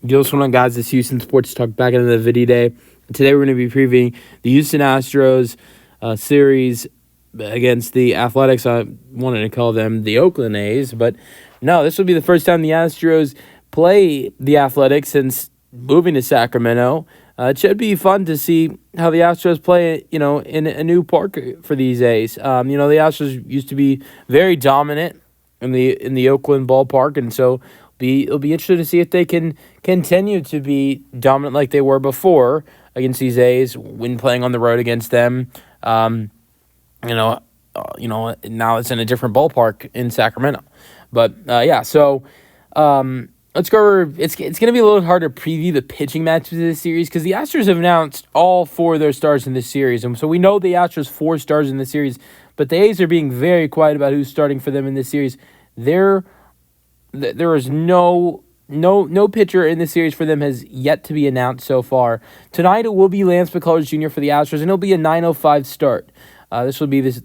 Yo, what's going on, guys? It's Houston Sports Talk back into the video day. Today we're going to be previewing the Houston Astros series against the Athletics. I wanted to call them the Oakland A's, but no, this will be the first time the Astros play the Athletics since moving to Sacramento. It should be fun to see how the Astros play, in a new park for these A's. The Astros used to be very dominant in the Oakland ballpark, and so it'll be interesting to see if they can continue to be dominant like they were before against these A's when playing on the road against them. Now it's in a different ballpark in Sacramento. But so let's go over. It's going to be a little hard to preview the pitching matches of this series because the Astros have announced all four of their stars in this series, and so we know the Astros 4 stars in this series. But the A's are being very quiet about who's starting for them in this series. There is no pitcher in this series for them has yet to be announced so far. Tonight it will be Lance McCullers Jr. for the Astros, and it'll be a 9:05 start. This will be the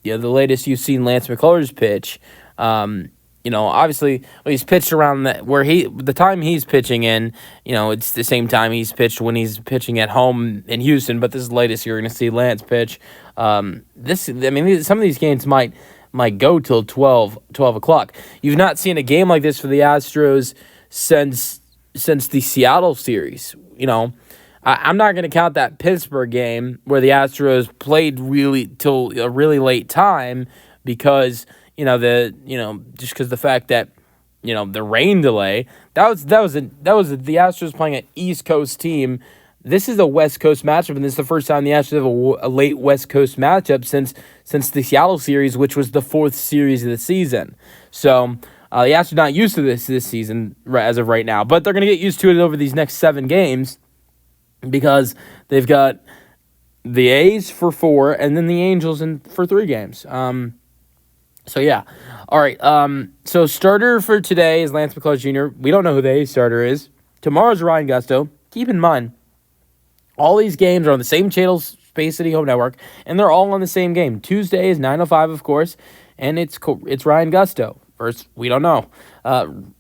latest you've seen Lance McCullers pitch. Obviously he's pitched around the time he's pitching in. It's the same time he's pitched when he's pitching at home in Houston. But this is the latest you're going to see Lance pitch. Some of these games might go till 12 o'clock. You've not seen a game like this for the Astros since the Seattle series. I'm not going to count that Pittsburgh game where the Astros played really till a really late time because just because the fact that the rain delay that was the Astros playing an East Coast team. This is a West Coast matchup, and this is the first time the Astros have a late West Coast matchup since the Seattle series, which was the 4th series of the season. So the Astros are not used to this season as of right now, but they're going to get used to it over these next 7 games because they've got the A's for 4 and then the Angels for 3 games. All right. So starter for today is Lance McCullers Jr. We don't know who the A's starter is. Tomorrow's Ryan Gusto. Keep in mind, all these games are on the same channel, Space City Home Network, and they're all on the same game. Tuesday is 9:05, of course, and it's Ryan Gusto. First, we don't know.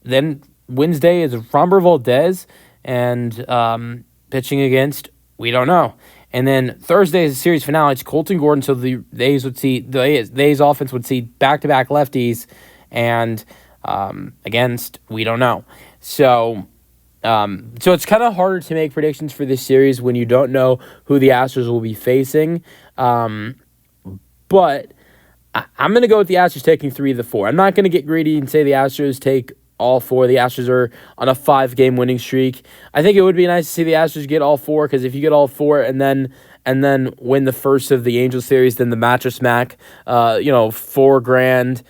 Then Wednesday is Framber Valdez, and pitching against, we don't know. And then Thursday is the series finale. It's Colton Gordon, so the A's offense would see back-to-back lefties, and against, we don't know. So it's kind of harder to make predictions for this series when you don't know who the Astros will be facing. But I'm going to go with the Astros taking 3 of the 4. I'm not going to get greedy and say the Astros take all 4. The Astros are on a 5-game winning streak. I think it would be nice to see the Astros get all 4, because if you get all 4 and then win the first of the Angels series, then the Mattress Mac, $4,000.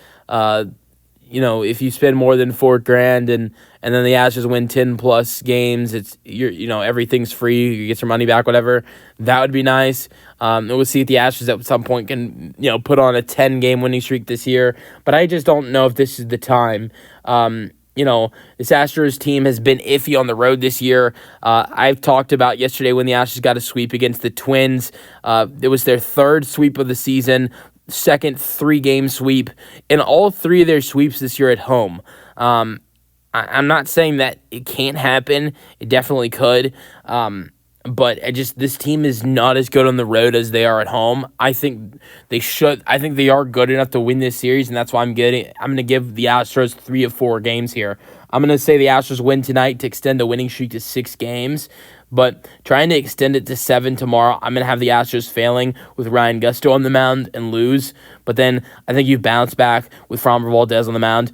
If you spend more than $4,000 and then the Astros win 10+ games, everything's free. You get your money back, whatever. That would be nice. We'll see if the Astros at some point can put on a 10-game winning streak this year. But I just don't know if this is the time. This Astros team has been iffy on the road this year. I've talked about yesterday when the Astros got a sweep against the Twins. It was their 3rd sweep of the season. Second 3-game sweep, and all 3 of their sweeps this year at home. I'm not saying that it can't happen. It definitely could. But this team is not as good on the road as they are at home. I think they should. I think they are good enough to win this series, and that's why I'm going to give the Astros 3 of 4 games here. I'm going to say the Astros win tonight to extend the winning streak to 6 games. But trying to extend it to 7 tomorrow, I'm going to have the Astros failing with Ryan Gusto on the mound and lose. But then I think you bounce back with Framber Valdez on the mound.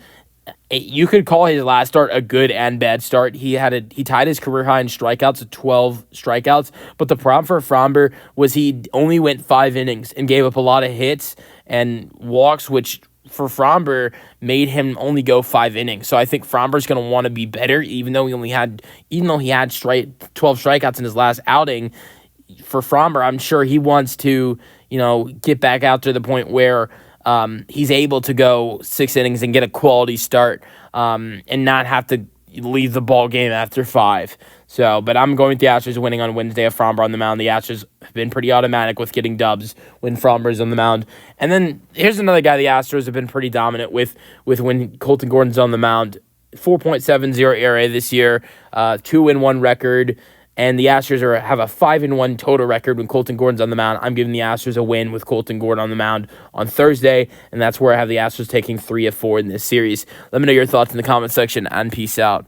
You could call his last start a good and bad start. He tied his career high in strikeouts at 12 strikeouts. But the problem for Framber was he only went 5 innings and gave up a lot of hits and walks, which for Framber made him only go 5 innings. So I think Framber's going to want to be better, even though he had 12 strikeouts in his last outing. For Framber, I'm sure he wants to, get back out to the point where he's able to go 6 innings and get a quality start, and not have to leave the ball game after 5. So, but I'm going with the Astros winning on Wednesday with Framber on the mound. The Astros have been pretty automatic with getting dubs when Framber's on the mound. And then here's another guy the Astros have been pretty dominant with when Colton Gordon's on the mound. 4.70 ERA this year, 2-1 record. And the Astros have a 5-1 total record when Colton Gordon's on the mound. I'm giving the Astros a win with Colton Gordon on the mound on Thursday, and that's where I have the Astros taking 3 of 4 in this series. Let me know your thoughts in the comment section, and peace out.